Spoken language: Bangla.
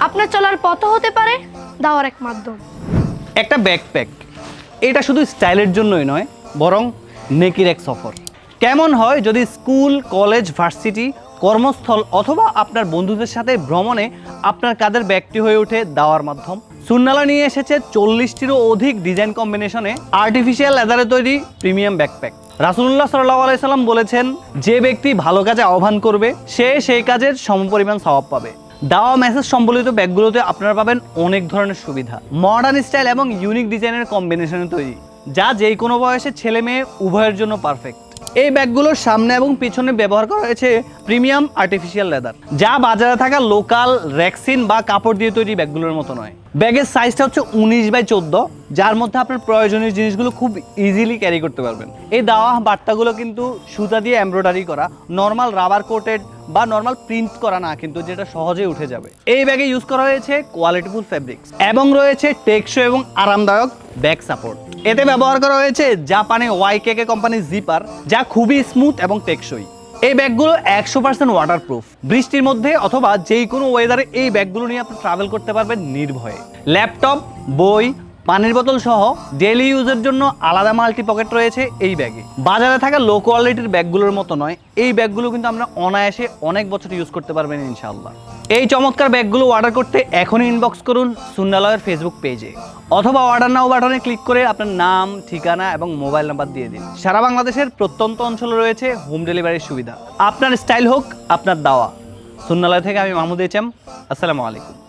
আপনার চলার পথও হতে পারে দাওয়ার এক মাধ্যম। একটা ব্যাকপ্যাক, এটা শুধু স্টাইলের জন্যই নয়, বরং নেকির এক সফর। কেমন হয় যদি স্কুল, কলেজ, ভার্সিটি, কর্মস্থল অথবা আপনার বন্ধুদের সাথে ভ্রমণে আপনার কাঁধের ব্যাগটি হয়ে ওঠে দাওয়ার মাধ্যম। সুন্নালা নিয়ে এসেছে 40টিরও অধিক ডিজাইন কম্বিনেশনে আর্টিফিশিয়াল লেদারে তৈরি প্রিমিয়াম ব্যাকপ্যাক। রাসূলুল্লাহ সাল্লাল্লাহু আলাইহি সাল্লাম বলেছেন, যে ব্যক্তি ভালো কাজে আহ্বান করবে সে সেই কাজের সমপরিমাণ সওয়াব পাবে। দাওয়া মেসেজ সম্বলিত ব্যাগগুলোতে আপনারা পাবেন অনেক ধরনের সুবিধা, মডার্ন স্টাইল এবং ইউনিক ডিজাইনের কম্বিনেশনে তৈরি, যা যেই কোনো বয়সে ছেলে মেয়ে উভয়ের জন্য পারফেক্ট। এই ব্যাগগুলোর সামনে এবং পিছনে ব্যবহার করা হয়েছে প্রিমিয়াম আর্টিফিশিয়াল লেদার, যা বাজারে থাকা লোকাল রেক্সিন বা কাপড় দিয়ে তৈরি ব্যাগগুলোর মতো নয়। ব্যাগের সাইজটা হচ্ছে 19x14, যার মধ্যে আপনার প্রয়োজনীয় জিনিসগুলো খুব ইজিলি ক্যারি করতে পারবেন। এই দাওয়া বার্তাগুলো কিন্তু সুতা দিয়ে এমব্রয়ডারি করা, নর্মাল রাবার কোটেড বা নর্মাল প্রিন্ট করা না, কিন্তু যেটা সহজেই উঠে যাবে। এই ব্যাগে ইউজ করা হয়েছে কোয়ালিটিফুল ফ্যাব্রিক্স এবং রয়েছে টেকসই এবং আরামদায়ক ব্যাক সাপোর্ট। এতে ব্যবহার করা হয়েছে জাপানি ওয়াইকেকে কোম্পানির জিপার, যা খুবই স্মুথ এবং টেকসই। এই ব্যাগগুলো 100% ওয়াটারপ্রুফ। বৃষ্টির মধ্যে অথবা যেই কোনো ওয়েদারে এই ব্যাগগুলো নিয়ে আপনি ট্রাভেল করতে পারবেন নির্ভয়ে। ল্যাপটপ, বই, পানির বোতল সহ ডেইলি ইউজের জন্য আলাদা মাল্টি পকেট রয়েছে এই ব্যাগে। বাজারে থাকা লো কোয়ালিটির ব্যাগগুলোর মতো নয়, এই ব্যাগগুলো কিন্তু আমরা অনায়াসে অনেক বছর ইউজ করতে পারবেন ইনশাআল্লাহ। এই চমৎকার ব্যাগগুলো অর্ডার করতে এখনই ইনবক্স করুন সুন্নালয়ের ফেসবুক পেজে, অথবা অর্ডার নাও বাটনে ক্লিক করে আপনার নাম, ঠিকানা এবং মোবাইল নাম্বার দিয়ে দিন। সারা বাংলাদেশের প্রত্যন্ত অঞ্চলে রয়েছে হোম ডেলিভারির সুবিধা। আপনার স্টাইল হোক আপনার দাওয়া। সুন্নালয় থেকে আমি মাহমুদ এইচ এম। আসসালামু আলাইকুম।